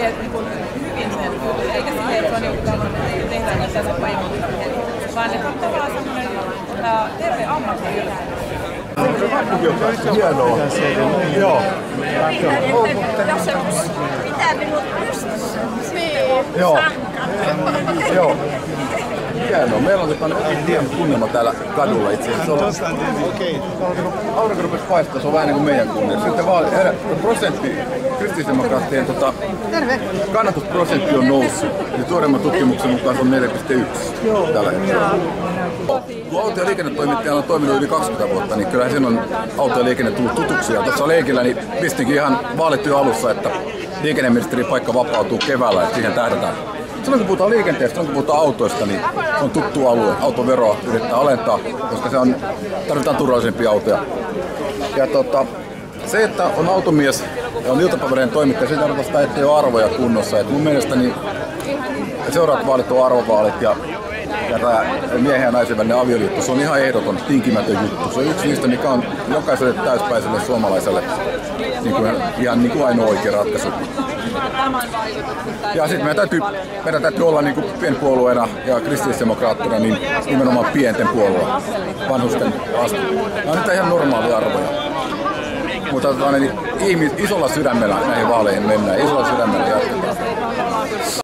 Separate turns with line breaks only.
Hyvin sen jutun, eikä silleen, että se on joku tämmöinen, että tehdään niitä vaikutuksia, vaan että on tavallaan semmoinen terve ammattiyhdys.
Hienoa. Joo.
Jos se pitää minut pystyssä, niin
Joo.
sankari.
Joo. Hienoa. Meillä on hieno tunnelma täällä kadulla itse asiassa. Aurinko rupesi paistaa, se on vähän niin kuin meidän kunnia. Sitten prosentti kristillisdemokraattien kannatusprosentti on noussut. Eli tuoreimman tutkimuksen mukaan se on 4,1 tällä hetkellä. Kun auto- ja liikennetoimittajana on toiminut yli 20 vuotta, niin kyllähän sen on auto- ja liikenne tullut tutuksi. Ja tuossa leikillä niin pistinkin ihan vaalityön alussa, että liikenneministerin paikka vapautuu keväällä, että siihen tähdätään. Silloin kun puhutaan liikenteestä, silloin kun puhutaan autoista, niin se on tuttu alue. Autoveroa yrittää alentaa, koska tarvitaan turvallisempia autoja. Ja se, että on automies ja on iltapäiväinen toimittaja, se tarkoittaa sitä, että ei ole arvoja kunnossa. Et mun mielestä niin seuraavat vaalit on arvovaalit ja tämä miehen ja naisen välinen avioliitto, se on ihan ehdoton, tinkimätön juttu. Se on yksi niistä, mikä on jokaiselle täyspäiselle suomalaiselle ihan niin kuin ainoa oikea ratkaisu. Ja sitten meidän täytyy olla niin kuin pienpuolueena ja kristillisdemokraattina niin nimenomaan pienten puolue, vanhusten asti. Nämä on nyt ihan normaalia arvoja. Mutta isolla sydämellä näihin vaaleihin mennään, isolla sydämellä jatketaan.